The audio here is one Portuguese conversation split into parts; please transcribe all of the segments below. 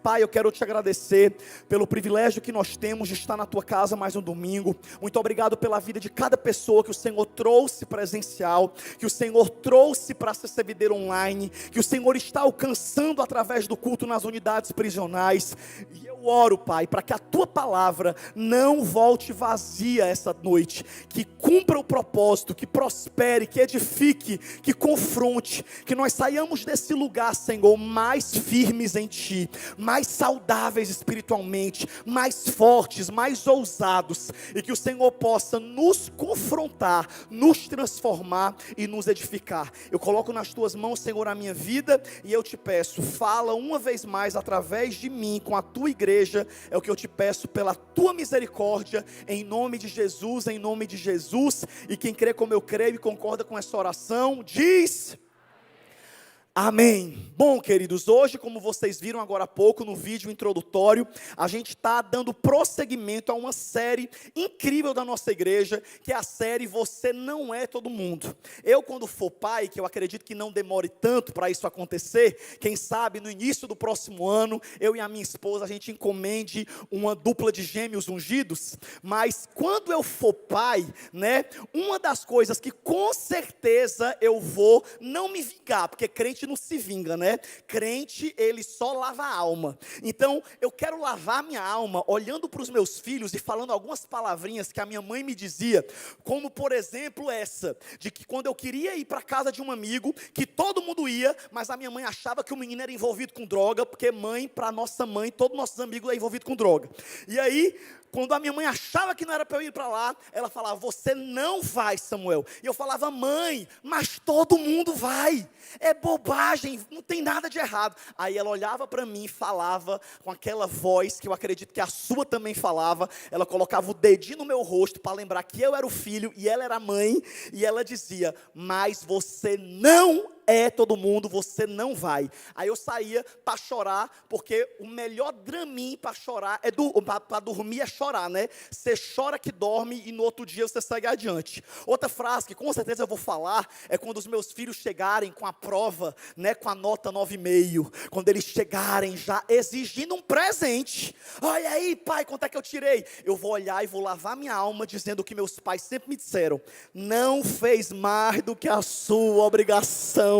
Pai, eu quero te agradecer pelo privilégio que nós temos de estar na tua casa mais um domingo. Muito obrigado pela vida de cada pessoa que o Senhor trouxe presencial, que o Senhor trouxe para ser servideiro online, que o Senhor está alcançando através do culto nas unidades prisionais. E eu oro, Pai, para que a tua palavra não volte vazia essa noite, que cumpra o propósito, que prospere, que edifique, que confronte, que nós saiamos desse lugar, Senhor, mais firmes em Ti, mais saudáveis espiritualmente, mais fortes, mais ousados, e que o Senhor possa nos confrontar, nos transformar e nos edificar. Eu coloco nas Tuas mãos, Senhor, a minha vida, e eu te peço, fala uma vez mais através de mim, com a Tua igreja, é o que eu te peço pela Tua misericórdia, em nome de Jesus, em nome de Jesus. E quem crê como eu creio e concorda com essa oração, diz... Amém. Bom, queridos, hoje, como vocês viram agora há pouco no vídeo introdutório, a gente está dando prosseguimento a uma série incrível da nossa igreja, que é a série Você Não É Todo Mundo. Eu, quando for pai, que eu acredito que não demore tanto para isso acontecer, quem sabe no início do próximo ano, eu e a minha esposa, a gente encomende uma dupla de gêmeos ungidos. Mas quando eu for pai, né, uma das coisas que com certeza eu vou não me vingar, porque crente não se vinga, né? Crente, ele só lava a alma. Então, eu quero lavar minha alma olhando para os meus filhos e falando algumas palavrinhas que a minha mãe me dizia, como por exemplo essa, de que quando eu queria ir para a casa de um amigo, que todo mundo ia, mas a minha mãe achava que o menino era envolvido com droga, porque mãe, para nossa mãe, todos nossos amigos é envolvido com droga. E aí, quando a minha mãe achava que não era para eu ir para lá, ela falava, você não vai, Samuel. E eu falava, mãe, mas todo mundo vai. É bobagem, não tem nada de errado. Aí ela olhava para mim e falava com aquela voz, que eu acredito que a sua também falava. Ela colocava o dedinho no meu rosto para lembrar que eu era o filho e ela era a mãe. E ela dizia, mas você não é todo mundo, você não vai. Aí eu saía para chorar, porque o melhor draminho para chorar, para dormir é chorar, né? Você chora que dorme e no outro dia você segue adiante. Outra frase que com certeza eu vou falar, é quando os meus filhos chegarem com a prova, né, com a nota 9,5, quando eles chegarem já exigindo um presente. Olha aí, pai, quanto é que eu tirei? Eu vou olhar e vou lavar minha alma dizendo o que meus pais sempre me disseram, não fez mais do que a sua obrigação.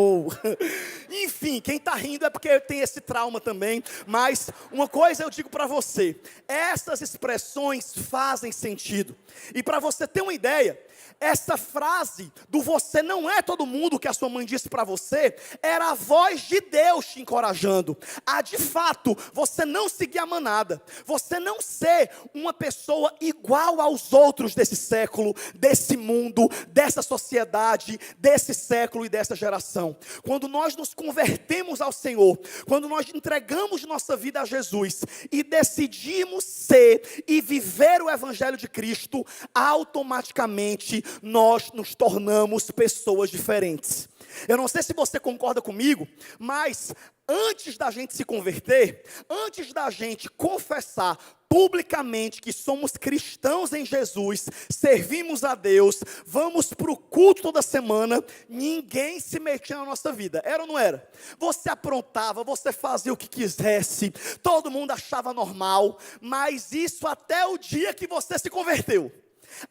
Enfim, quem está rindo é porque tem esse trauma também. Mas uma coisa eu digo para você, essas expressões fazem sentido. E para você ter uma ideia, essa frase do você não é todo mundo que a sua mãe disse para você, era a voz de Deus te encorajando a de fato você não seguir a manada, você não ser uma pessoa igual aos outros desse século, desse mundo, dessa sociedade, desse século e dessa geração. Quando nós nos convertemos ao Senhor, quando nós entregamos nossa vida a Jesus e decidimos ser e viver o Evangelho de Cristo, automaticamente nós nos tornamos pessoas diferentes. Eu não sei se você concorda comigo, mas antes da gente se converter, antes da gente confessar publicamente que somos cristãos em Jesus, servimos a Deus, vamos para o culto toda semana, ninguém se metia na nossa vida, era ou não era? Você aprontava, você fazia o que quisesse, todo mundo achava normal, mas isso até o dia que você se converteu.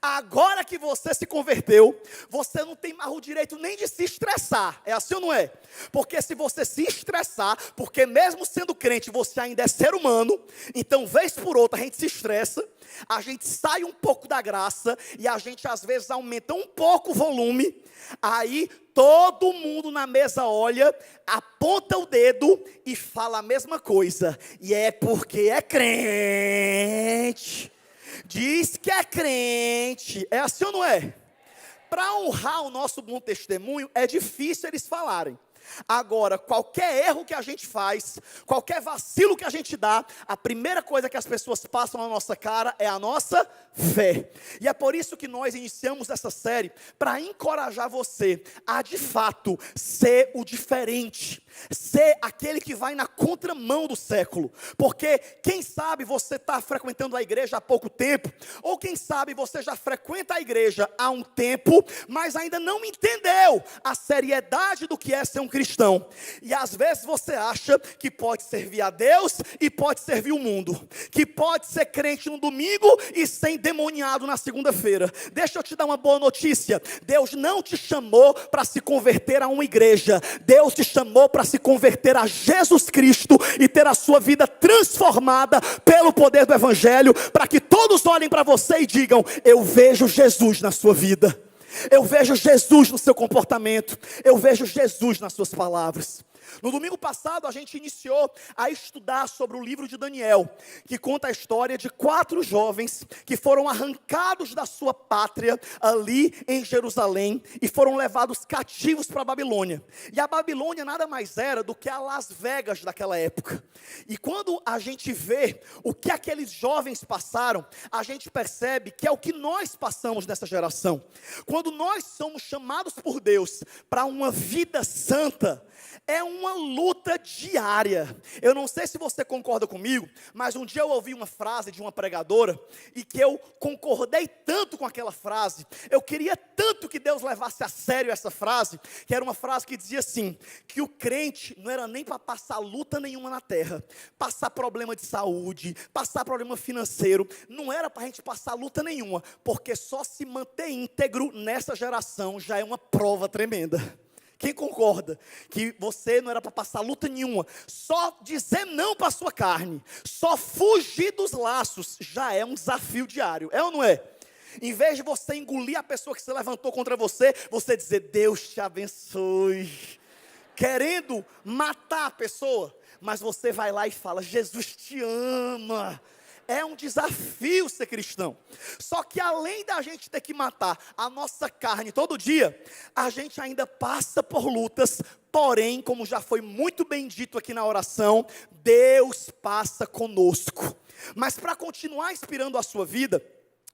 Agora que você se converteu, você não tem mais o direito nem de se estressar, é assim ou não é? Porque se você se estressar, porque mesmo sendo crente você ainda é ser humano, então vez por outra a gente se estressa, a gente sai um pouco da graça, e a gente às vezes aumenta um pouco o volume, aí todo mundo na mesa olha, aponta o dedo e fala a mesma coisa, e é porque é crente. Diz que é crente, é assim ou não é? Para honrar o nosso bom testemunho, é difícil eles falarem. Agora, qualquer erro que a gente faz, qualquer vacilo que a gente dá, a primeira coisa que as pessoas passam na nossa cara é a nossa fé. E é por isso que nós iniciamos essa série, para encorajar você a de fato ser o diferente, ser aquele que vai na contramão do século. Porque quem sabe você está frequentando a igreja há pouco tempo, ou quem sabe você já frequenta a igreja há um tempo, mas ainda não entendeu a seriedade do que é ser um cristão. cristão. E às vezes você acha que pode servir a Deus e pode servir o mundo, que pode ser crente no domingo e ser endemoniado na segunda-feira. Deixa eu te dar uma boa notícia: Deus não te chamou para se converter a uma igreja, Deus te chamou para se converter a Jesus Cristo e ter a sua vida transformada pelo poder do Evangelho, para que todos olhem para você e digam: eu vejo Jesus na sua vida, eu vejo Jesus no seu comportamento, eu vejo Jesus nas suas palavras. No domingo passado a gente iniciou a estudar sobre o livro de Daniel, que conta a história de 4 jovens que foram arrancados da sua pátria ali em Jerusalém e foram levados cativos para a Babilônia. E a Babilônia nada mais era do que a Las Vegas daquela época. E quando a gente vê o que aqueles jovens passaram, a gente percebe que é o que nós passamos nessa geração. Quando nós somos chamados por Deus para uma vida santa, é uma luta diária. Eu não sei se você concorda comigo, mas um dia eu ouvi uma frase de uma pregadora e que eu concordei tanto com aquela frase. Eu queria tanto que Deus levasse a sério essa frase, que era uma frase que dizia assim, que o crente não era nem para passar luta nenhuma na terra, passar problema de saúde, passar problema financeiro, não era para a gente passar luta nenhuma, porque só se manter íntegro nessa geração já é uma prova tremenda. Quem concorda que você não era para passar luta nenhuma, só dizer não para a sua carne, só fugir dos laços, já é um desafio diário, é ou não é? Em vez de você engolir a pessoa que se levantou contra você, você dizer: Deus te abençoe, querendo matar a pessoa, mas você vai lá e fala: Jesus te ama. É um desafio ser cristão. Só que além da gente ter que matar a nossa carne todo dia, a gente ainda passa por lutas. Porém, como já foi muito bem dito aqui na oração, Deus passa conosco. Mas para continuar inspirando a sua vida,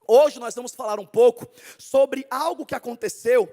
hoje nós vamos falar um pouco sobre algo que aconteceu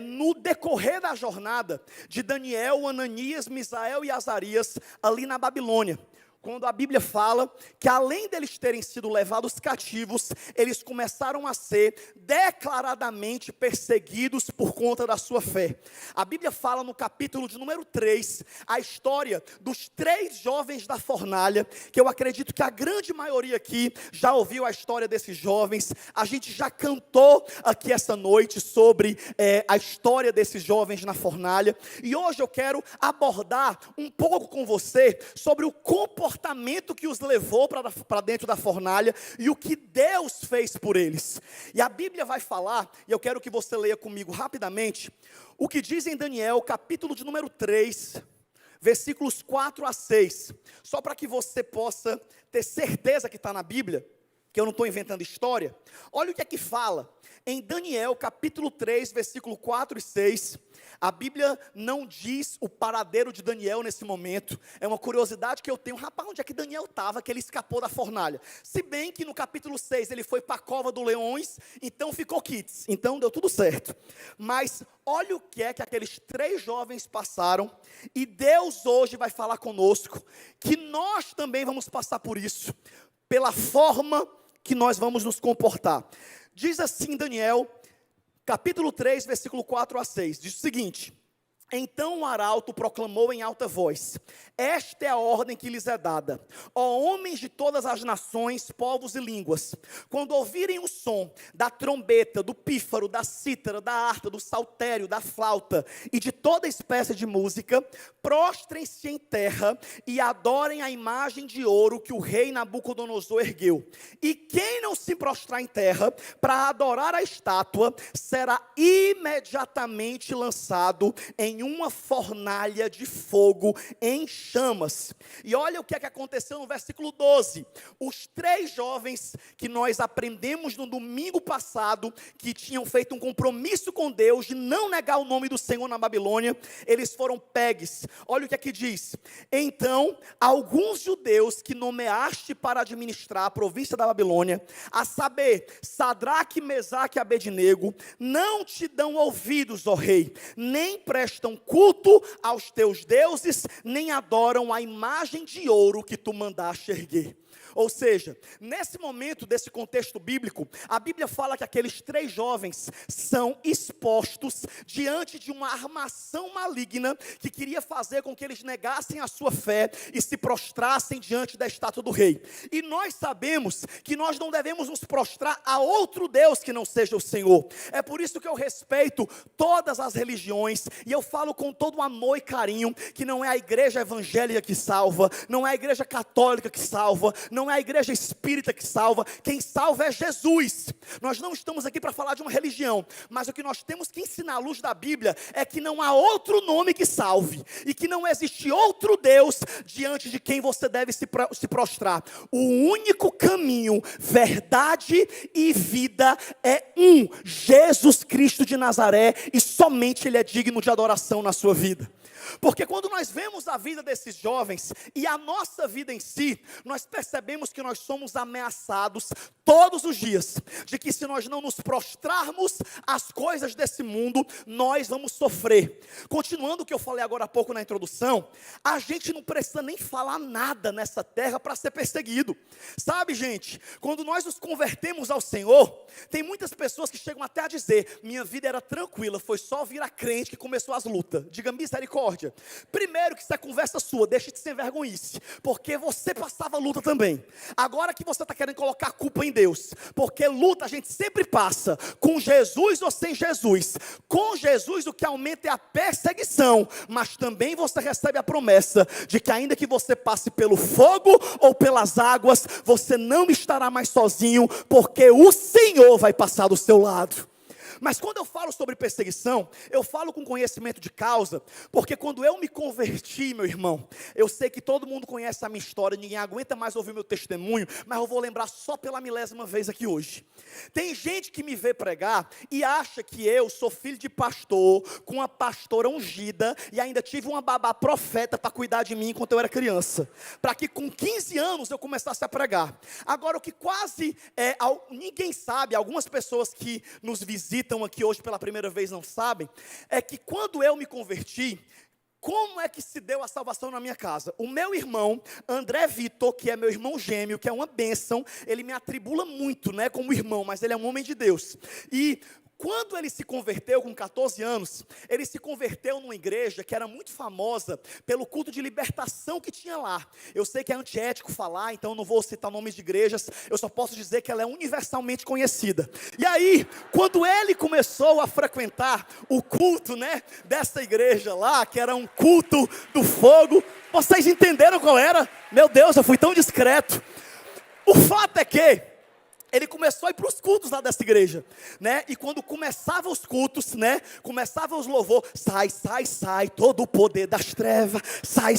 no decorrer da jornada de Daniel, Ananias, Misael e Azarias ali na Babilônia. Quando a Bíblia fala que além deles terem sido levados cativos, eles começaram a ser declaradamente perseguidos por conta da sua fé. A Bíblia fala no capítulo de número 3, a história dos 3 jovens da fornalha, que eu acredito que a grande maioria aqui já ouviu a história desses jovens. A gente já cantou aqui essa noite sobre a história desses jovens na fornalha. E hoje eu quero abordar um pouco com você sobre o comportamento que os levou para dentro da fornalha e o que Deus fez por eles. E a Bíblia vai falar, e eu quero que você leia comigo rapidamente, o que diz em Daniel, capítulo de número 3, versículos 4 a 6, só para que você possa ter certeza que está na Bíblia, que eu não estou inventando história. Olha o que é que fala em Daniel, capítulo 3, versículo 4 e 6, a Bíblia não diz o paradeiro de Daniel nesse momento. É uma curiosidade que eu tenho. Rapaz, onde é que Daniel estava, que ele escapou da fornalha? Se bem que no capítulo 6 ele foi para a cova dos leões, então ficou quites, então deu tudo certo. Mas olha o que é que aqueles 3 jovens passaram, e Deus hoje vai falar conosco, que nós também vamos passar por isso, pela forma que nós vamos nos comportar. Diz assim Daniel, capítulo 3, versículo 4 a 6, diz o seguinte: então o arauto proclamou em alta voz: esta é a ordem que lhes é dada, ó homens de todas as nações, povos e línguas, quando ouvirem o som da trombeta, do pífaro, da cítara, da harpa, do saltério, da flauta e de toda espécie de música, prostrem-se em terra e adorem a imagem de ouro que o rei Nabucodonosor ergueu. E quem não se prostrar em terra para adorar a estátua, será imediatamente lançado em uma fornalha de fogo em chamas. E olha o que é que aconteceu no versículo 12. Os 3 jovens que nós aprendemos no domingo passado, que tinham feito um compromisso com Deus de não negar o nome do Senhor na Babilônia, eles foram pegues. Olha o que é que diz: então alguns judeus que nomeaste para administrar a província da Babilônia, a saber, Sadraque, Mesaque e Abednego, não te dão ouvidos, ó rei, nem prestam prestam culto aos teus deuses, nem adoram a imagem de ouro que tu mandaste erguer. Ou seja, nesse momento desse contexto bíblico, a Bíblia fala que aqueles 3 jovens são expostos diante de uma armação maligna que queria fazer com que eles negassem a sua fé e se prostrassem diante da estátua do rei. E nós sabemos que nós não devemos nos prostrar a outro Deus que não seja o Senhor. É por isso que eu respeito todas as religiões e eu falo com todo amor e carinho que não é a igreja evangélica que salva, não é a igreja católica que salva, não é a igreja espírita que salva, quem salva é Jesus. Nós não estamos aqui para falar de uma religião, mas o que nós temos que ensinar à luz da Bíblia é que não há outro nome que salve, e que não existe outro Deus diante de quem você deve se prostrar. O único caminho, verdade e vida é um, Jesus Cristo de Nazaré, e somente Ele é digno de adoração na sua vida. Porque quando nós vemos a vida desses jovens e a nossa vida em si, nós percebemos que nós somos ameaçados todos os dias, de que se nós não nos prostrarmos às coisas desse mundo, nós vamos sofrer. Continuando o que eu falei agora há pouco na introdução, a gente não precisa nem falar nada nessa terra para ser perseguido. Sabe, gente, quando nós nos convertemos ao Senhor, tem muitas pessoas que chegam até a dizer, minha vida era tranquila, foi só virar crente que começou as lutas. Diga misericórdia. Primeiro que isso é conversa sua, deixa de ser vergonhice, porque você passava luta também. Agora que você está querendo colocar a culpa em Deus, porque luta a gente sempre passa, com Jesus ou sem Jesus. Com Jesus o que aumenta é a perseguição, mas também você recebe a promessa de que ainda que você passe pelo fogo ou pelas águas, você não estará mais sozinho, porque o Senhor vai passar do seu lado. Mas quando eu falo sobre perseguição, eu falo com conhecimento de causa, porque quando eu me converti, meu irmão, eu sei que todo mundo conhece a minha história, ninguém aguenta mais ouvir meu testemunho, mas eu vou lembrar só pela milésima vez aqui hoje. Tem gente que me vê pregar e acha que eu sou filho de pastor, com uma pastora ungida, e ainda tive uma babá profeta para cuidar de mim enquanto eu era criança, para que com 15 anos eu começasse a pregar. Agora o que quase ninguém sabe, algumas pessoas que nos visitam aqui hoje pela primeira vez não sabem, é que quando eu me converti, como é que se deu a salvação na minha casa? O meu irmão, André Vitor, que é meu irmão gêmeo, que é uma bênção, ele me atribula muito, né, como irmão, mas ele é um homem de Deus. E quando ele se converteu com 14 anos, ele se converteu numa igreja que era muito famosa pelo culto de libertação que tinha lá. Eu sei que é antiético falar, então eu não vou citar nomes de igrejas, eu só posso dizer que ela é universalmente conhecida. E aí, quando ele começou a frequentar o culto, né, dessa igreja lá, que era um culto do fogo, vocês entenderam qual era? Meu Deus, eu fui tão discreto. O fato é que ele começou a ir para os cultos lá dessa igreja, né? E quando começavam os cultos, né? Começavam os louvor, sai, todo o poder das trevas, sai,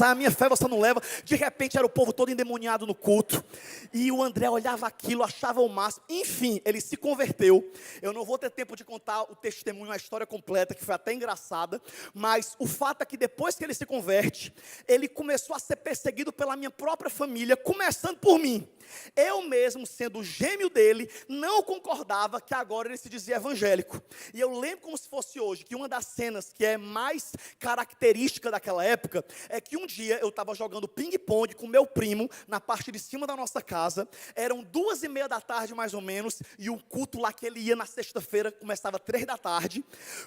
a minha fé você não leva. De repente era o povo todo endemoniado no culto, e o André olhava aquilo, achava o máximo. Enfim, ele se converteu. Eu não vou ter tempo de contar o testemunho, a história completa, que foi até engraçada, mas o fato é que depois que ele se converte, ele começou a ser perseguido pela minha própria família, começando por mim. Eu mesmo, sendo gêmeo dele, não concordava que agora ele se dizia evangélico. E eu lembro como se fosse hoje, que uma das cenas que é mais característica daquela época, é que um dia eu estava jogando ping-pong com meu primo, na parte de cima da nossa casa, eram 2:30 da tarde mais ou menos, e o culto lá que ele ia na sexta-feira, começava 3 da tarde,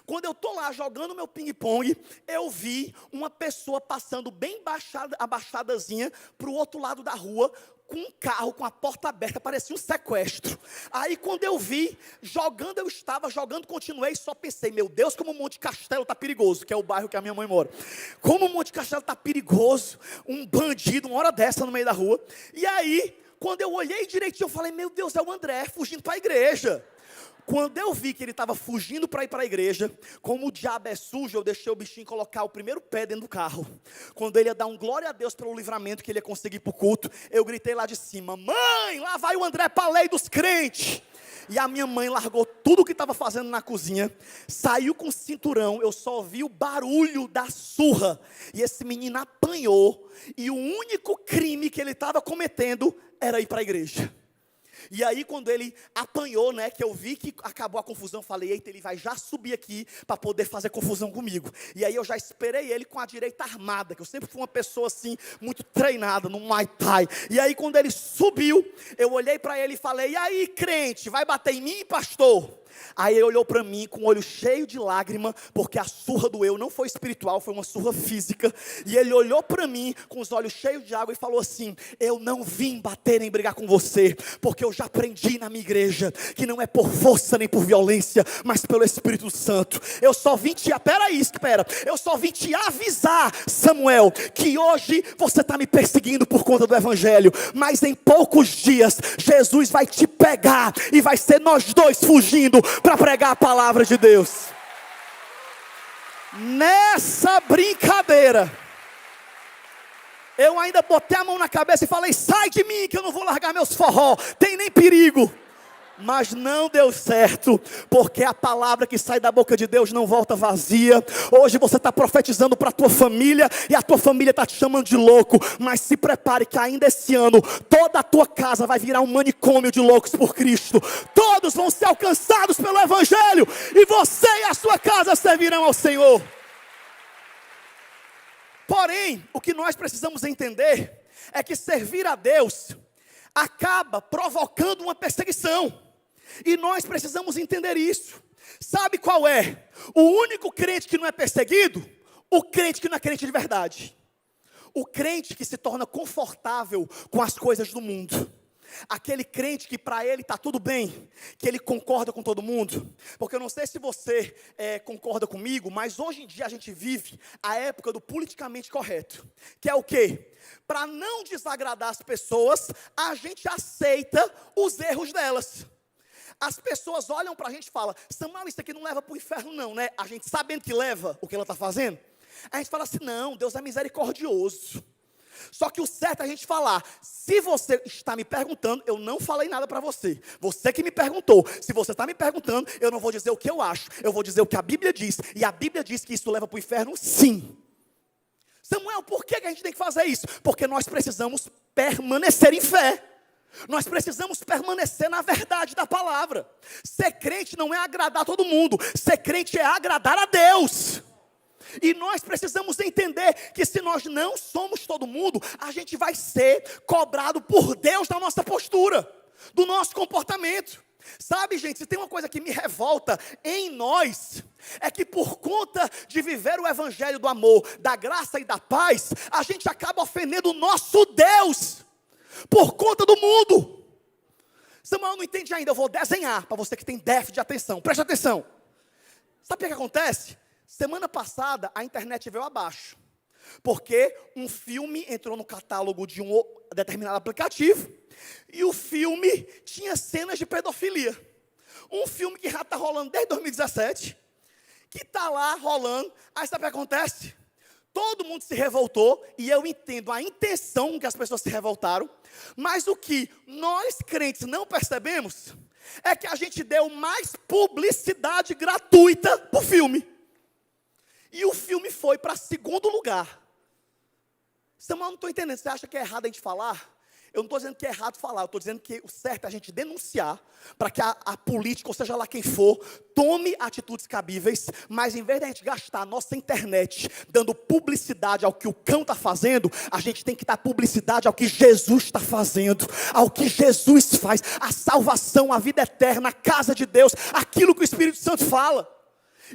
quando eu estou lá jogando meu ping-pong, eu vi uma pessoa passando bem abaixadazinha, para o outro lado da rua, com um carro, com a porta aberta, parecia um sequestro. Aí quando eu vi, eu estava jogando, continuei, só pensei, meu Deus, como o Monte Castelo está perigoso, que é o bairro que a minha mãe mora. Como o Monte Castelo está perigoso, um bandido, uma hora dessa no meio da rua. E aí, quando eu olhei direitinho, eu falei, meu Deus, é o André, fugindo para a igreja. Quando eu vi que ele estava fugindo para ir para a igreja, como o diabo é sujo, eu deixei o bichinho colocar o primeiro pé dentro do carro. Quando ele ia dar um glória a Deus pelo livramento que ele ia conseguir para o culto, eu gritei lá de cima, mãe, lá vai o André para a lei dos crentes. E a minha mãe largou tudo o que estava fazendo na cozinha, saiu com o cinturão, eu só ouvi o barulho da surra. E esse menino apanhou, e o único crime que ele estava cometendo era ir para a igreja. E aí quando ele apanhou, né, que eu vi que acabou a confusão, falei, eita, ele vai já subir aqui para poder fazer confusão comigo. E aí eu já esperei ele com a direita armada, que eu sempre fui uma pessoa assim, muito treinada no Muay Thai. E aí quando ele subiu, eu olhei para ele e falei, e aí crente, vai bater em mim, pastor? Aí ele olhou para mim com o olho cheio de lágrima, porque a surra doeu, não foi espiritual, foi uma surra física. E ele olhou para mim com os olhos cheios de água e falou assim, eu não vim bater nem brigar com você, porque eu já aprendi na minha igreja, que não é por força nem por violência, mas pelo Espírito Santo. Eu só vim te avisar, Samuel, que hoje você está me perseguindo por conta do Evangelho, mas em poucos dias, Jesus vai te pegar, e vai ser nós dois fugindo, para pregar a palavra de Deus. Nessa brincadeira, eu ainda botei a mão na cabeça e falei, sai de mim que eu não vou largar meus forró, tem nem perigo. Mas não deu certo, porque a palavra que sai da boca de Deus não volta vazia. Hoje você está profetizando para a tua família, e a tua família está te chamando de louco, mas se prepare que ainda esse ano, toda a tua casa vai virar um manicômio de loucos por Cristo. Todos vão ser alcançados pelo Evangelho, e você e a sua casa servirão ao Senhor. Porém, o que nós precisamos entender, é que servir a Deus, acaba provocando uma perseguição. E nós precisamos entender isso. Sabe qual é? O único crente que não é perseguido? O crente que não é crente de verdade. O crente que se torna confortável com as coisas do mundo. Aquele crente que para ele está tudo bem, que ele concorda com todo mundo. Porque eu não sei se você concorda comigo, mas hoje em dia a gente vive a época do politicamente correto. Que é o quê? Para não desagradar as pessoas, a gente aceita os erros delas. As pessoas olham para a gente e falam, Samuel, isso aqui não leva para o inferno não, né? A gente sabendo que leva o que ela está fazendo, a gente fala assim, não, Deus é misericordioso. Só que o certo é a gente falar, se você está me perguntando, eu não falei nada para você. Você que me perguntou, se você está me perguntando, eu não vou dizer o que eu acho, eu vou dizer o que a Bíblia diz. E a Bíblia diz que isso leva para o inferno, sim. Samuel, por que a gente tem que fazer isso? Porque nós precisamos permanecer em fé. Nós precisamos permanecer na verdade da palavra. Ser crente não é agradar todo mundo. Ser crente é agradar a Deus. E nós precisamos entender que se nós não somos todo mundo, a gente vai ser cobrado por Deus da nossa postura, do nosso comportamento. Sabe, gente, se tem uma coisa que me revolta em nós, é que por conta de viver o evangelho do amor, da graça e da paz, a gente acaba ofendendo o nosso Deus, por conta do mundo. Samuel não entende ainda, eu vou desenhar, para você que tem déficit de atenção, preste atenção. Sabe o que acontece? Semana passada a internet veio abaixo, porque um filme entrou no catálogo de um determinado aplicativo, e o filme tinha cenas de pedofilia. Um filme que já está rolando desde 2017, que está lá rolando. Aí sabe o que acontece? Todo mundo se revoltou, e eu entendo a intenção com que as pessoas se revoltaram, mas o que nós crentes não percebemos, é que a gente deu mais publicidade gratuita para o filme. E o filme foi para segundo lugar. Samuel, não estou entendendo, você acha que é errado a gente falar? Eu não estou dizendo que é errado falar, eu estou dizendo que o certo é a gente denunciar, para que a política, ou seja lá quem for, tome atitudes cabíveis, mas em vez de a gente gastar a nossa internet dando publicidade ao que o cão está fazendo, a gente tem que dar publicidade ao que Jesus está fazendo, ao que Jesus faz, a salvação, a vida eterna, a casa de Deus, aquilo que o Espírito Santo fala.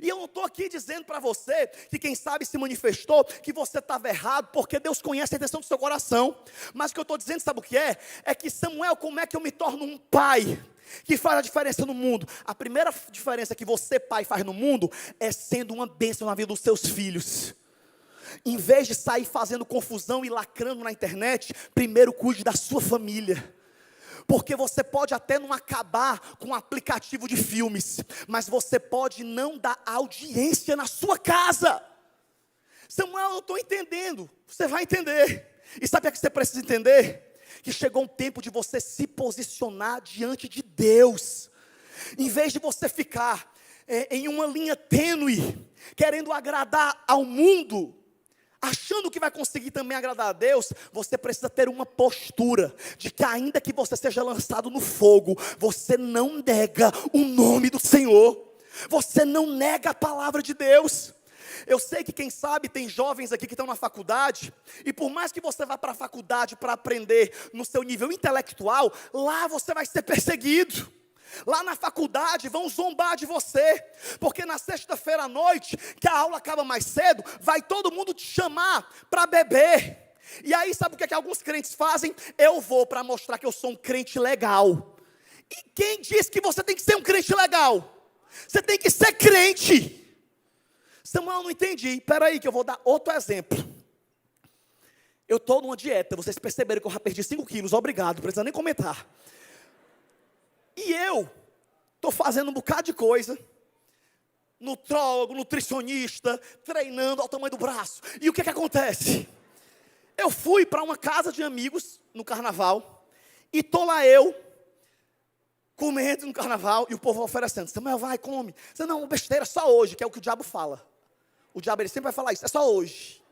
E eu não estou aqui dizendo para você, que quem sabe se manifestou, que você estava errado, porque Deus conhece a intenção do seu coração. Mas o que eu estou dizendo, sabe o que é? É que Samuel, como é que eu me torno um pai que faz a diferença no mundo? A primeira diferença que você, pai, faz no mundo, é sendo uma bênção na vida dos seus filhos. Em vez de sair fazendo confusão e lacrando na internet, primeiro cuide da sua família. Porque você pode até não acabar com um aplicativo de filmes, mas você pode não dar audiência na sua casa. Samuel, eu estou entendendo. Você vai entender. E sabe o que você precisa entender? Que chegou um tempo de você se posicionar diante de Deus. Em vez de você ficar em uma linha tênue, querendo agradar ao mundo, achando que vai conseguir também agradar a Deus, você precisa ter uma postura de que ainda que você seja lançado no fogo, você não nega o nome do Senhor, você não nega a palavra de Deus. Eu sei que quem sabe tem jovens aqui que estão na faculdade, e por mais que você vá para a faculdade para aprender no seu nível intelectual, lá você vai ser perseguido. Lá na faculdade vão zombar de você, porque na sexta-feira à noite, que a aula acaba mais cedo, vai todo mundo te chamar para beber. E aí sabe o que é que alguns crentes fazem? Eu vou para mostrar que eu sou um crente legal. E quem diz que você tem que ser um crente legal? Você tem que ser crente. Samuel, não entendi. Espera aí que eu vou dar outro exemplo. Eu estou numa dieta, vocês perceberam que eu já perdi 5 quilos, obrigado, não precisa nem comentar. E eu estou fazendo um bocado de coisa, nutrólogo, nutricionista, treinando ao tamanho do braço. E o que acontece? Eu fui para uma casa de amigos no carnaval, e estou lá eu, comendo no carnaval, e o povo oferecendo. Samuel, vai, come. Você não, besteira, só hoje, que é o que o diabo fala. O diabo ele sempre vai falar isso, é só hoje.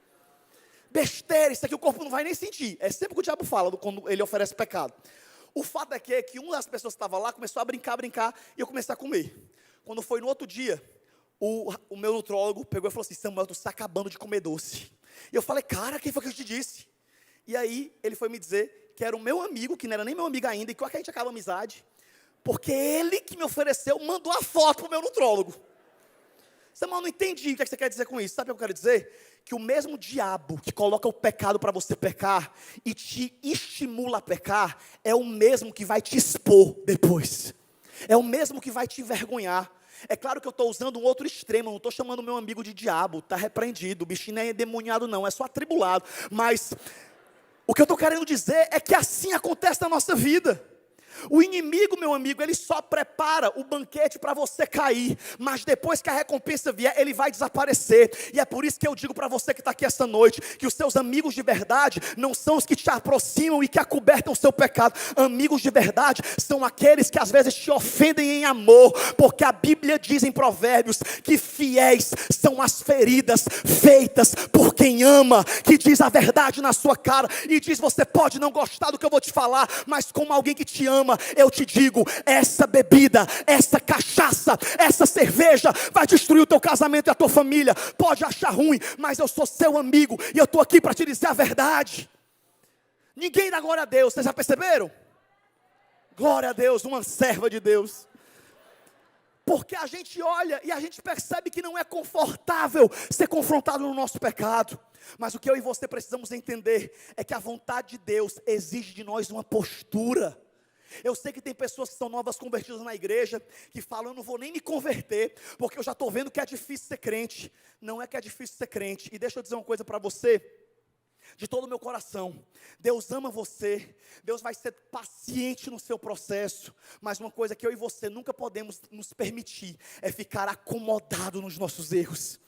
Besteira, isso aqui o corpo não vai nem sentir. É sempre o que o diabo fala quando ele oferece pecado. O fato é que uma das pessoas que estava lá começou a brincar, e eu comecei a comer. Quando foi no outro dia, o meu nutrólogo pegou e falou assim: Samuel, tu está acabando de comer doce. E eu falei: cara, quem foi que eu te disse? E aí ele foi me dizer que era o meu amigo, que não era nem meu amigo ainda, e que a gente acaba amizade, porque ele que me ofereceu, mandou a foto para o meu nutrólogo. Samuel, não entendi o que você quer dizer com isso. Sabe o que eu quero dizer? Que o mesmo diabo que coloca o pecado para você pecar e te estimula a pecar, é o mesmo que vai te expor depois. É o mesmo que vai te envergonhar. É claro que eu estou usando um outro extremo, eu não estou chamando meu amigo de diabo, está repreendido, o bichinho não é endemoniado não, é só atribulado. Mas o que eu estou querendo dizer é que assim acontece na nossa vida. O inimigo, meu amigo, ele só prepara o banquete para você cair, mas depois que a recompensa vier, ele vai desaparecer. E é por isso que eu digo para você que está aqui esta noite, que os seus amigos de verdade não são os que te aproximam e que acobertam o seu pecado. Amigos de verdade são aqueles que às vezes te ofendem em amor, porque a Bíblia diz em Provérbios que fiéis são as feridas feitas por quem ama, que diz a verdade na sua cara e diz: você pode não gostar do que eu vou te falar, mas como alguém que te ama, eu te digo, essa bebida, essa cachaça, essa cerveja vai destruir o teu casamento e a tua família. Pode achar ruim, mas eu sou seu amigo e eu estou aqui para te dizer a verdade. Ninguém dá glória a Deus, vocês já perceberam? Glória a Deus, uma serva de Deus. Porque a gente olha e a gente percebe que não é confortável ser confrontado no nosso pecado. Mas o que eu e você precisamos entender é que a vontade de Deus exige de nós uma postura. Eu sei que tem pessoas que são novas convertidas na igreja, que falam: eu não vou nem me converter, porque eu já estou vendo que é difícil ser crente. Não é que é difícil ser crente. E deixa eu dizer uma coisa para você, de todo o meu coração: Deus ama você, Deus vai ser paciente no seu processo, mas uma coisa que eu e você nunca podemos nos permitir, é ficar acomodado nos nossos erros,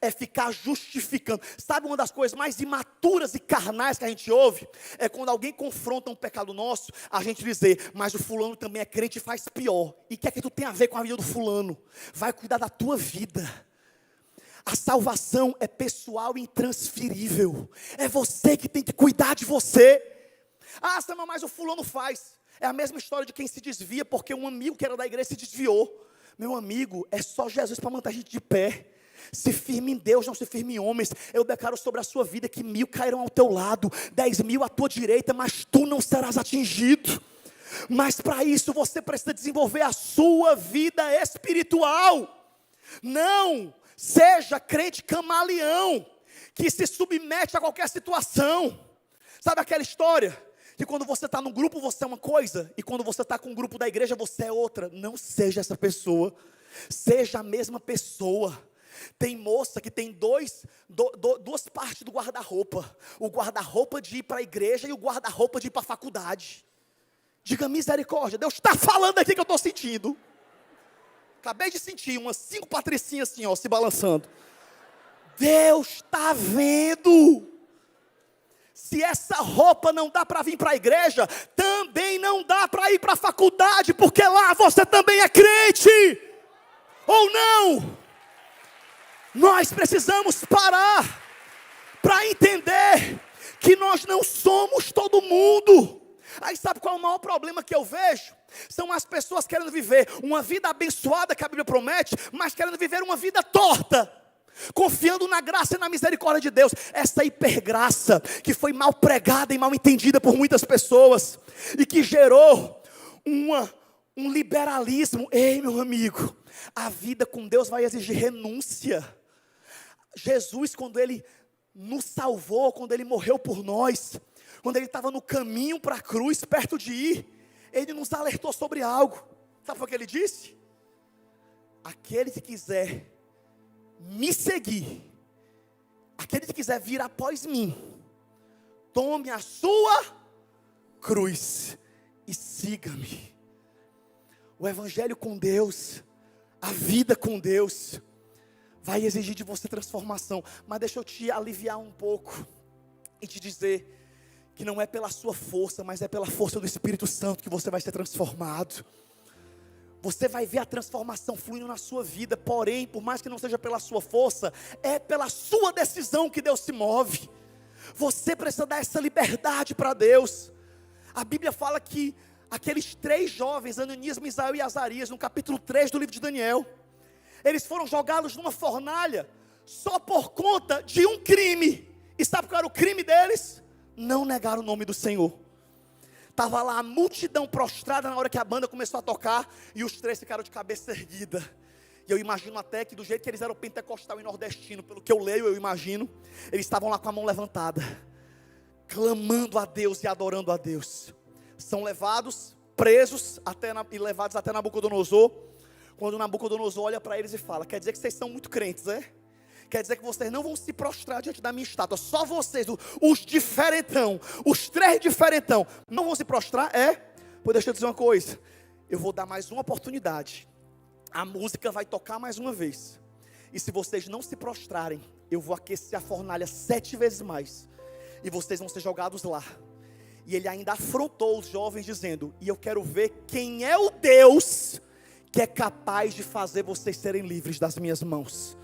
é ficar justificando. Sabe uma das coisas mais imaturas e carnais que a gente ouve? É quando alguém confronta um pecado nosso, a gente dizer: mas o fulano também é crente e faz pior. E o que é que tu tem a ver com a vida do fulano? Vai cuidar da tua vida. A salvação é pessoal e intransferível. É você que tem que cuidar de você. Ah, Samuel, mas o fulano faz. É a mesma história de quem se desvia porque um amigo que era da igreja se desviou. Meu amigo, é só Jesus para manter a gente de pé. Se firme em Deus, não se firme em homens. Eu declaro sobre a sua vida que 1000 cairão ao teu lado, 10.000 à tua direita, mas tu não serás atingido. Mas para isso você precisa desenvolver a sua vida espiritual. Não seja crente camaleão, que se submete a qualquer situação. Sabe aquela história? Que quando você está no grupo você é uma coisa, e quando você está com o grupo da igreja você é outra. Não seja essa pessoa, seja a mesma pessoa. Tem moça que tem duas partes do guarda-roupa. O guarda-roupa de ir para a igreja e o guarda-roupa de ir para a faculdade. Diga misericórdia, Deus está falando aqui que eu estou sentindo. Acabei de sentir umas 5 patricinhas assim, ó, se balançando. Deus está vendo. Se essa roupa não dá para vir para a igreja, também não dá para ir para a faculdade, porque lá você também é crente. Ou não? Nós precisamos parar, para entender que nós não somos todo mundo. Aí sabe qual é o maior problema que eu vejo? São as pessoas querendo viver uma vida abençoada que a Bíblia promete, mas querendo viver uma vida torta, confiando na graça e na misericórdia de Deus. Essa hipergraça que foi mal pregada e mal entendida por muitas pessoas, e que gerou um liberalismo. Ei, meu amigo, a vida com Deus vai exigir renúncia. Jesus, quando Ele nos salvou, quando Ele morreu por nós, quando Ele estava no caminho para a cruz, perto de ir, Ele nos alertou sobre algo. Sabe o que Ele disse? Aquele que quiser me seguir, aquele que quiser vir após mim, tome a sua cruz e siga-me. O evangelho com Deus, a vida com Deus, vai exigir de você transformação. Mas deixa eu te aliviar um pouco e te dizer que não é pela sua força, mas é pela força do Espírito Santo que você vai ser transformado. Você vai ver a transformação fluindo na sua vida. Porém, por mais que não seja pela sua força, é pela sua decisão que Deus se move. Você precisa dar essa liberdade para Deus. A Bíblia fala que aqueles 3 jovens, Ananias, Misael e Azarias, no capítulo 3 do livro de Daniel, eles foram jogados numa fornalha só por conta de um crime. E sabe qual era o crime deles? Não negaram o nome do Senhor. Estava lá a multidão prostrada na hora que a banda começou a tocar, e os 3 ficaram de cabeça erguida. E eu imagino até que do jeito que eles eram pentecostal e nordestino, pelo que eu leio, eu imagino, eles estavam lá com a mão levantada, clamando a Deus e adorando a Deus. São levados, presos e levados até Nabucodonosor. Quando Nabucodonosor olha para eles e fala: quer dizer que vocês são muito crentes, é? Quer dizer que vocês não vão se prostrar diante da minha estátua. Só vocês, os diferentão, os 3 diferentão, não vão se prostrar, é? Pois deixa eu dizer uma coisa, eu vou dar mais uma oportunidade. A música vai tocar mais uma vez, e se vocês não se prostrarem, eu vou aquecer a fornalha 7 vezes mais, e vocês vão ser jogados lá. E ele ainda afrontou os jovens dizendo: e eu quero ver quem é o Deus que é capaz de fazer vocês serem livres das minhas mãos.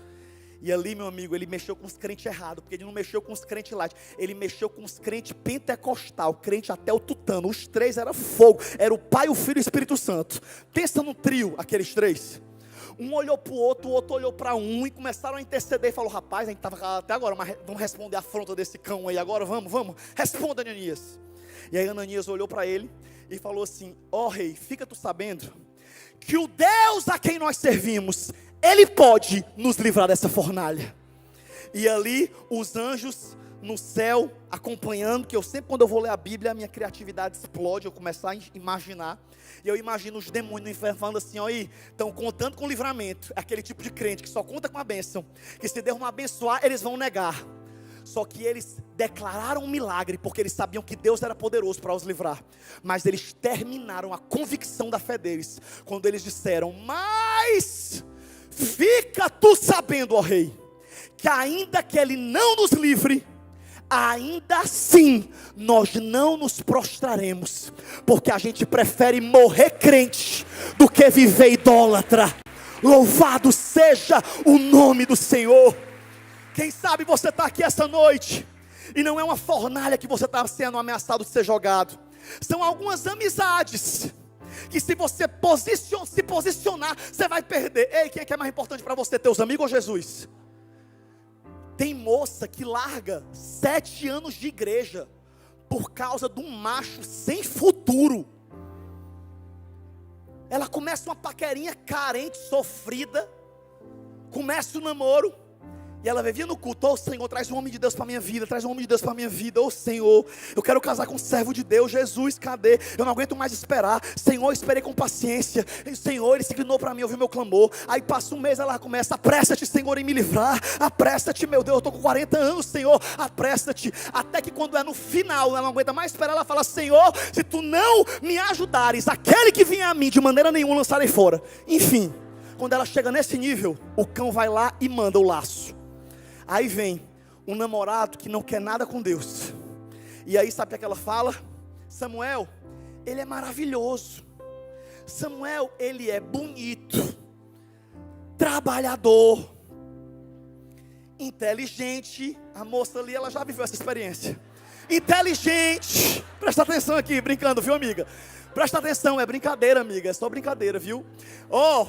E ali, meu amigo, ele mexeu com os crentes errados, porque ele não mexeu com os crentes light, ele mexeu com os crentes pentecostal, crente até o tutano. Os 3 era fogo, era o Pai, o Filho e o Espírito Santo. Pensa no trio, aqueles 3. Um olhou para o outro olhou para um, e começaram a interceder, e falou: rapaz, a gente estava até agora, mas vamos responder a afronta desse cão aí agora, vamos, responda, Ananias. E aí Ananias olhou para ele e falou assim: ó rei, fica tu sabendo que o Deus a quem nós servimos, Ele pode nos livrar dessa fornalha. E ali os anjos no céu acompanhando, que eu sempre, quando eu vou ler a Bíblia, a minha criatividade explode, eu começo a imaginar. E eu imagino os demônios no inferno falando assim: ó, estão contando com livramento. Aquele tipo de crente que só conta com a bênção, que se Deus não abençoar, eles vão negar. Só que eles declararam um milagre, porque eles sabiam que Deus era poderoso para os livrar. Mas eles terminaram a convicção da fé deles, quando eles disseram: mas fica tu sabendo, ó rei, que ainda que Ele não nos livre, ainda assim nós não nos prostraremos, porque a gente prefere morrer crente do que viver idólatra. Louvado seja o nome do Senhor. Quem sabe você está aqui essa noite e não é uma fornalha que você está sendo ameaçado de ser jogado. São algumas amizades que, se você se posicionar, você vai perder. Ei, quem é que é mais importante para você, teus amigos ou Jesus? Tem moça que larga 7 anos de igreja por causa de um macho sem futuro. Ela começa uma paquerinha carente, sofrida, começa o namoro, e ela vivia no culto: ô Senhor, traz um homem de Deus para a minha vida, traz um homem de Deus para a minha vida. Ô Senhor, eu quero casar com um servo de Deus. Jesus, cadê? Eu não aguento mais esperar. Senhor, eu esperei com paciência. E, Senhor, Ele se inclinou para mim, ouviu meu clamor. Aí passa um mês, ela começa: apressa-te, Senhor, em me livrar. Apressa-te, meu Deus, eu estou com 40 anos, Senhor, apressa-te. Até que quando é no final, ela não aguenta mais esperar, ela fala: Senhor, se tu não me ajudares, aquele que vinha a mim, de maneira nenhuma lançarei fora. Enfim, quando ela chega nesse nível, o cão vai lá e manda o laço. Aí vem um namorado que não quer nada com Deus. E aí sabe o que ela fala? Samuel, ele é maravilhoso. Samuel, ele é bonito, trabalhador. inteligente. A moça ali, ela já viveu essa experiência. Inteligente. Presta atenção aqui, brincando, viu, amiga? Presta atenção, é brincadeira, amiga. É só brincadeira, viu? Ó,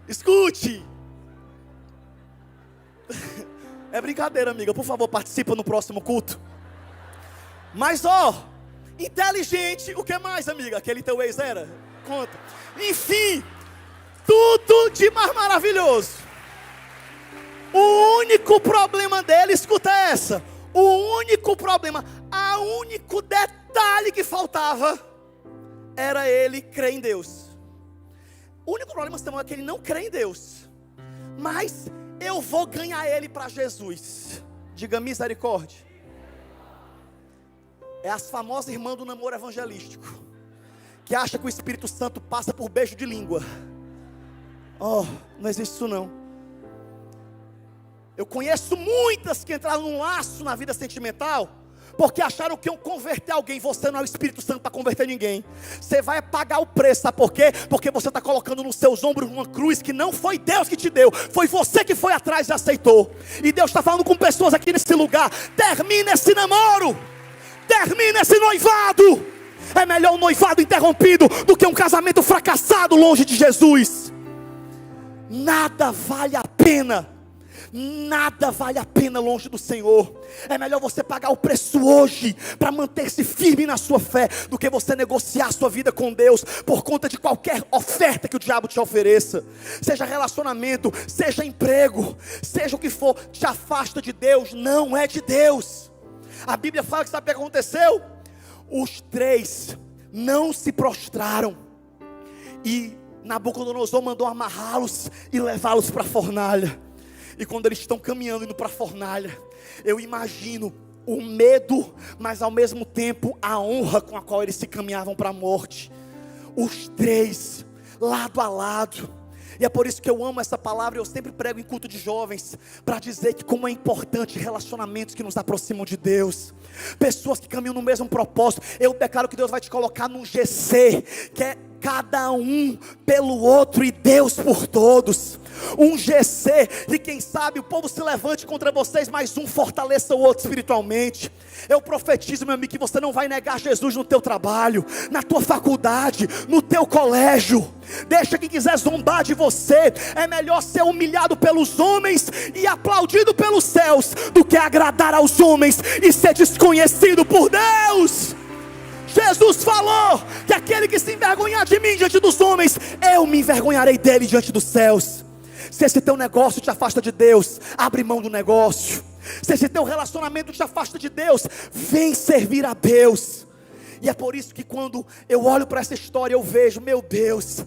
escute. É brincadeira, amiga. Por favor, participa no próximo culto. Mas, ó, inteligente. O que mais, amiga? Aquele teu ex era? Conta. Enfim, tudo de mais maravilhoso. O único problema dele, escuta essa. O único problema, o único detalhe que faltava era ele crer em Deus. O único problema, Samuel, é que ele não crê em Deus. Mas eu vou ganhar ele para Jesus. Diga misericórdia. É as famosas irmãs do namoro evangelístico, que acha que o Espírito Santo passa por beijo de língua. Oh, não existe isso não. Eu conheço muitas que entraram num laço na vida sentimental, porque acharam que iam converter alguém. Você não é o Espírito Santo para converter ninguém. Você vai pagar o preço, sabe por quê? Porque você está colocando nos seus ombros uma cruz que não foi Deus que te deu, foi você que foi atrás e aceitou. E Deus está falando com pessoas aqui nesse lugar: termina esse namoro, termina esse noivado. É melhor um noivado interrompido do que um casamento fracassado longe de Jesus. Nada vale a pena. Nada vale a pena longe do Senhor. É melhor você pagar o preço hoje para manter-se firme na sua fé, do que você negociar sua vida com Deus por conta de qualquer oferta que o diabo te ofereça. Seja relacionamento, seja emprego, seja o que for, te afasta de Deus, não é de Deus. A Bíblia fala que sabe o que aconteceu? Os três não se prostraram, e Nabucodonosor mandou amarrá-los e levá-los para a fornalha. E quando eles estão caminhando, indo para a fornalha, eu imagino o medo, mas ao mesmo tempo a honra com a qual eles se caminhavam para a morte. Os três, lado a lado. E é por isso que eu amo essa palavra. Eu sempre prego em culto de jovens, para dizer que como é importante relacionamentos que nos aproximam de Deus. Pessoas que caminham no mesmo propósito. Eu declaro que Deus vai te colocar num GC, que é cada um pelo outro e Deus por todos. Um GC, e quem sabe o povo se levante contra vocês, mas um fortaleça o outro espiritualmente. Eu profetizo, meu amigo, que você não vai negar Jesus no teu trabalho, na tua faculdade, no teu colégio. Deixa quem quiser zombar de você. É melhor ser humilhado pelos homens e aplaudido pelos céus, do que agradar aos homens e ser desconhecido por Deus. Jesus falou que aquele que se envergonhar de mim diante dos homens, eu me envergonharei dele diante dos céus. Se esse teu negócio te afasta de Deus, abre mão do negócio. Se esse teu relacionamento te afasta de Deus, vem servir a Deus. E é por isso que quando eu olho para essa história, eu vejo, meu Deus,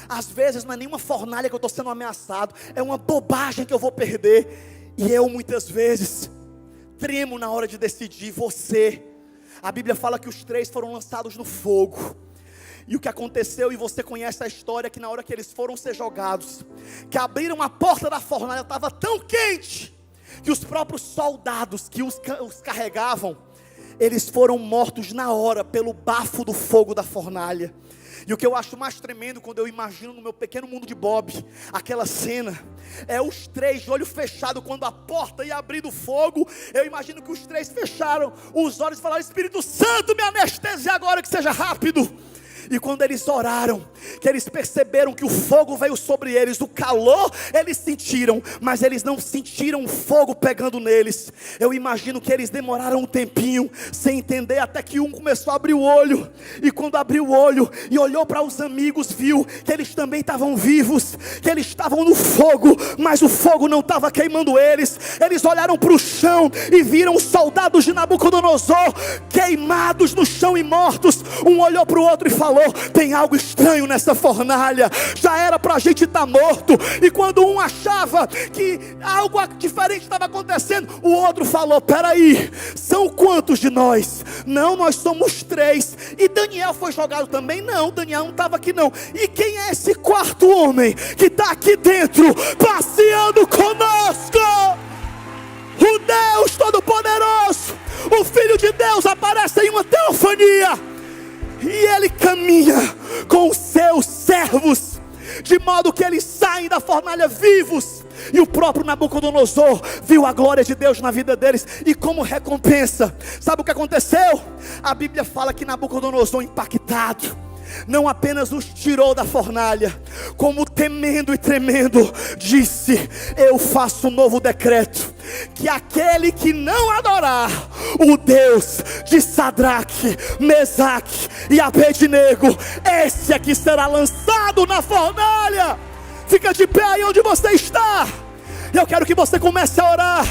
às vezes não é nenhuma fornalha que eu estou sendo ameaçado, é uma bobagem que eu vou perder. E eu muitas vezes tremo na hora de decidir. Você, a Bíblia fala que os três foram lançados no fogo. E o que aconteceu, e você conhece a história, que na hora que eles foram ser jogados, que abriram a porta da fornalha, estava tão quente, que os próprios soldados que os carregavam, eles foram mortos na hora, pelo bafo do fogo da fornalha. E o que eu acho mais tremendo, quando eu imagino no meu pequeno mundo de Bob, aquela cena, é os três de olho fechado, quando a porta ia abrir do fogo, eu imagino que os três fecharam os olhos e falaram: Espírito Santo, me anestesia agora, que seja rápido. E quando eles oraram, que eles perceberam que o fogo veio sobre eles, o calor eles sentiram, mas eles não sentiram o fogo pegando neles. Eu imagino que eles demoraram um tempinho, sem entender, até que um começou a abrir o olho. E quando abriu o olho e olhou para os amigos, viu que eles também estavam vivos, que eles estavam no fogo, mas o fogo não estava queimando eles. Eles olharam para o chão e viram os soldados de Nabucodonosor queimados no chão e mortos. Um olhou para o outro e falou: tem algo estranho nessa fornalha, já era para a gente estar morto. E quando um achava que algo diferente estava acontecendo, o outro falou: peraí, são quantos de nós? Não, nós somos três. E Daniel foi jogado também? Não, Daniel não estava aqui não. E quem é esse quarto homem que está aqui dentro, passeando conosco? O Deus Todo-Poderoso, o Filho de Deus, aparece em uma teofania. E ele caminha com os seus servos, de modo que eles saem da fornalha vivos, E o próprio Nabucodonosor viu a glória de Deus na vida deles. E como recompensa, sabe o que aconteceu? A Bíblia fala que Nabucodonosor, impactado, não apenas os tirou da fornalha, como temendo e tremendo, disse: eu faço um novo decreto, que aquele que não adorar o Deus de Sadraque, Mesaque e Abednego, esse aqui será lançado na fornalha. Fica de pé aí onde você está. Eu quero que você comece a orar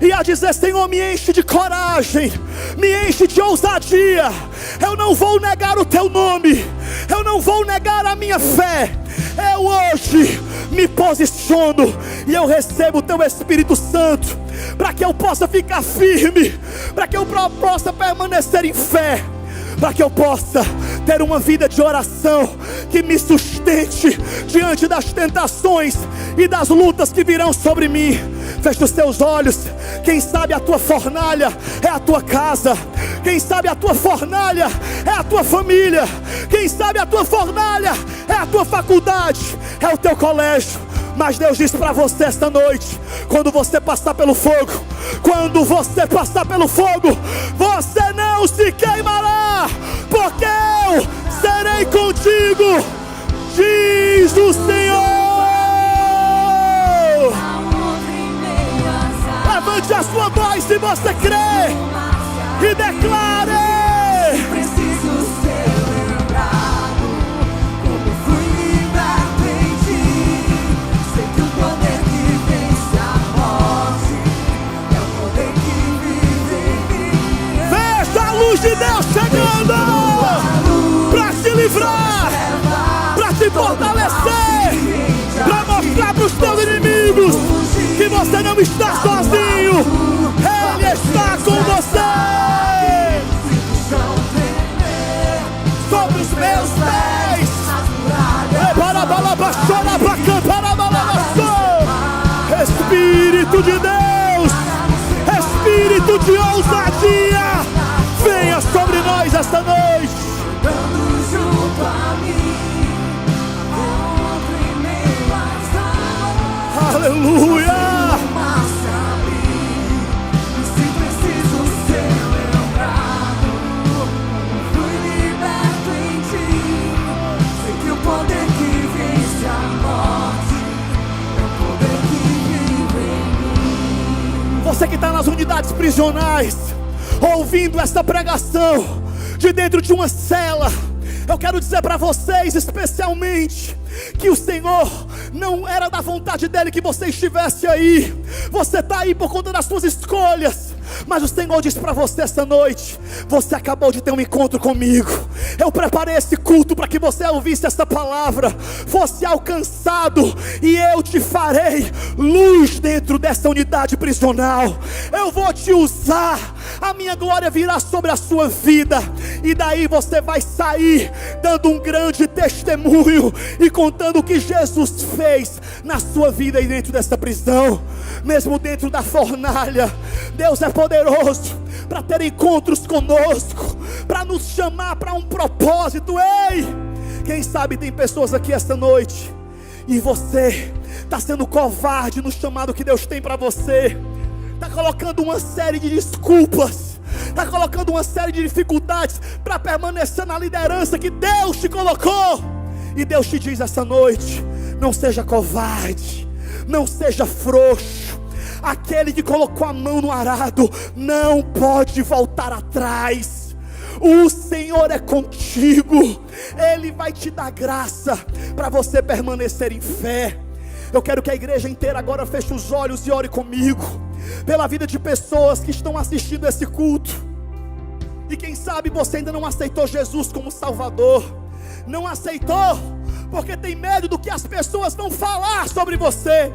e a dizer: Senhor, me enche de coragem, me enche de ousadia. Eu não vou negar o teu nome, eu não vou negar a minha fé. Eu hoje me posiciono e eu recebo o teu Espírito Santo, para que eu possa ficar firme, para que eu possa permanecer em fé, para que eu possa ter uma vida de oração que me sustente diante das tentações e das lutas que virão sobre mim. Feche os teus olhos. Quem sabe a tua fornalha é a tua casa, quem sabe a tua fornalha é a tua família, quem sabe a tua fornalha é a tua faculdade, é o teu colégio. Mas Deus diz para você esta noite: quando você passar pelo fogo, quando você passar pelo fogo, você não se queimará, porque eu serei contigo, diz o Senhor. Levante a sua voz se você crê e declare: de Deus chegando para te livrar, para te fortalecer, para mostrar para os teus inimigos que você não está sozinho. Ele está com você. Sobre os meus pés, Espírito de Deus, Espírito de ousadia, venha sobre nós esta noite. Andando junto a mim, em meio às águas. Aleluia. Se preciso ser lembrado, fui liberto em ti. Sei que o poder que vence a morte é o poder que vive em mim. Você que está nas unidades prisionais, ouvindo esta pregação de dentro de uma cela, eu quero dizer para vocês especialmente que o Senhor não era da vontade dele que você estivesse aí. Você está aí por conta das suas escolhas, mas o Senhor diz para você esta noite: você acabou de ter um encontro comigo. Eu preparei esse culto para que você ouvisse esta palavra, fosse alcançado, e eu te farei luz dentro dessa unidade prisional. Eu vou te usar, a minha glória virá sobre a sua vida, e daí você vai sair dando um grande testemunho e contando o que Jesus fez na sua vida aí dentro dessa prisão, mesmo dentro da fornalha. Deus é poderoso para ter encontros conosco, para nos chamar para um propósito. Ei, quem sabe tem pessoas aqui esta noite e você está sendo covarde no chamado que Deus tem para você, está colocando uma série de desculpas, está colocando uma série de dificuldades para permanecer na liderança que Deus te colocou. E Deus te diz essa noite: não seja covarde, não seja frouxo. Aquele que colocou a mão no arado não pode voltar atrás. O Senhor é contigo, Ele vai te dar graça para você permanecer em fé. Eu quero que a igreja inteira agora feche os olhos e ore comigo pela vida de pessoas que estão assistindo esse culto. E quem sabe você ainda não aceitou Jesus como Salvador. Não aceitou porque tem medo do que as pessoas vão falar sobre você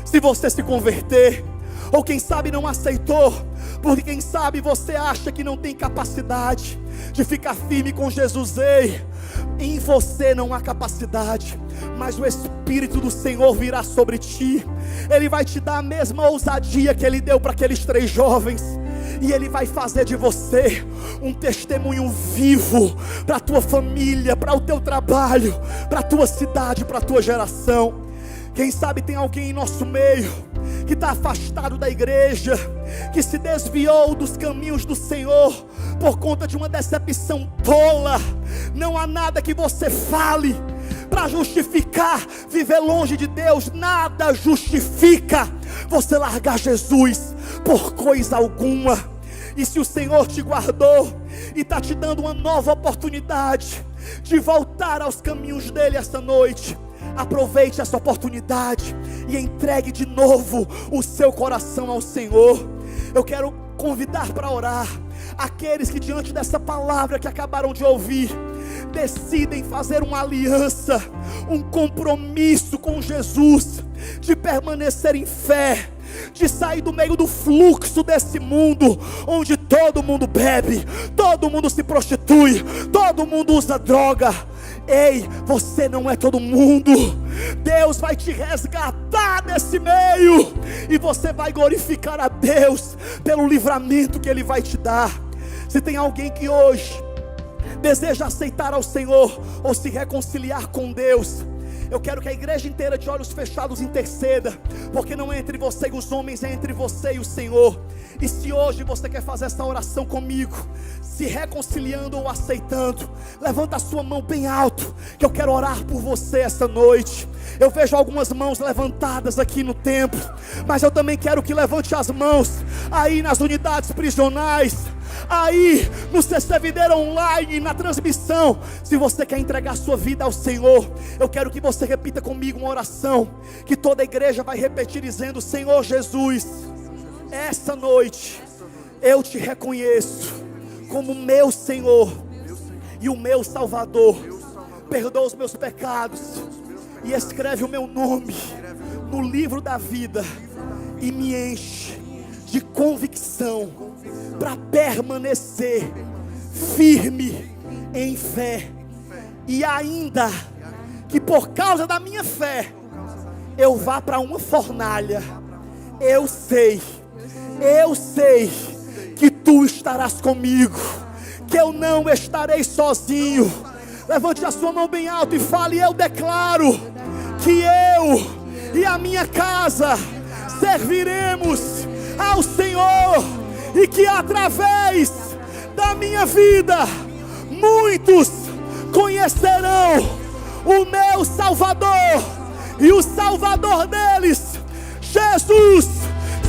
se você se converter. Ou quem sabe não aceitou porque quem sabe você acha que não tem capacidade de ficar firme com Jesus. Ei, em você não há capacidade, mas o Espírito do Senhor virá sobre ti. Ele vai te dar a mesma ousadia que Ele deu para aqueles 3 jovens, e Ele vai fazer de você um testemunho vivo para a tua família, para o teu trabalho, para a tua cidade, para a tua geração. Quem sabe tem alguém em nosso meio que está afastado da igreja, que se desviou dos caminhos do Senhor por conta de uma decepção tola. Não há nada que você fale para justificar viver longe de Deus. Nada justifica você largar Jesus por coisa alguma. E se o Senhor te guardou e está te dando uma nova oportunidade de voltar aos caminhos dele esta noite, aproveite essa oportunidade e entregue de novo o seu coração ao Senhor. Eu quero convidar para orar aqueles que diante dessa palavra que acabaram de ouvir, decidem fazer uma aliança, um compromisso com Jesus, de permanecer em fé, de sair do meio do fluxo desse mundo, onde todo mundo bebe, todo mundo se prostitui, todo mundo usa droga. Ei, você não é todo mundo. Deus vai te resgatar desse meio, e você vai glorificar a Deus pelo livramento que Ele vai te dar. Se tem alguém que hoje deseja aceitar ao Senhor ou se reconciliar com Deus, eu quero que a igreja inteira de olhos fechados interceda, porque não é entre você e os homens, é entre você e o Senhor. E se hoje você quer fazer essa oração comigo, se reconciliando ou aceitando, levanta a sua mão bem alto, que eu quero orar por você essa noite. Eu vejo algumas mãos levantadas aqui no templo, mas eu também quero que levante as mãos aí nas unidades prisionais, aí no CC Videira Online, na transmissão. Se você quer entregar sua vida ao Senhor, eu quero que você repita comigo uma oração, que toda a igreja vai repetir dizendo: Senhor Jesus, essa noite eu te reconheço como meu Senhor e o meu Salvador. Perdoa os meus pecados e escreve o meu nome no livro da vida, e me enche de convicção para permanecer firme em fé. E ainda que por causa da minha fé eu vá para uma fornalha, eu sei que tu estarás comigo, que eu não estarei sozinho. Levante a sua mão bem alto e fale: eu declaro que eu e a minha casa serviremos ao Senhor, e que através da minha vida muitos conhecerão o meu Salvador e o Salvador deles, Jesus.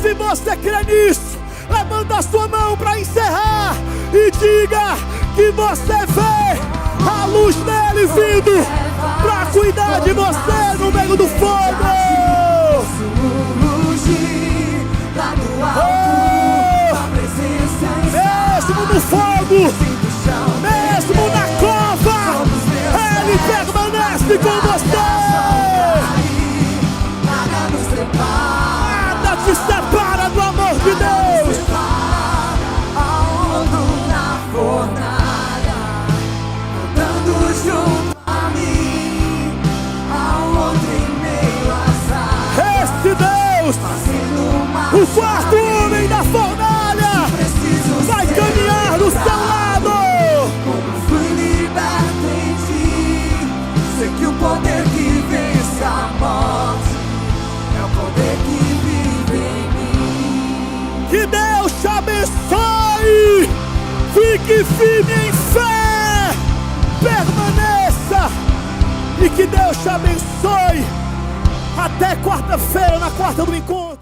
Se você crê nisso, levanta a sua mão para encerrar e diga que você vê a luz dele vindo para cuidar de você no meio do fogo. Mesmo no fogo, mesmo na cova, ele permanece com você. Nada te separa do amor de Deus. Esse Deus, o quarto homem da fornalha, vai caminhar do seu lado. Como fui liberto em ti, sei que o poder que vence a morte é o poder que vive em mim. Que Deus te abençoe. Fique firme em fé, permaneça, e que Deus te abençoe. Até quarta-feira, na quarta do encontro.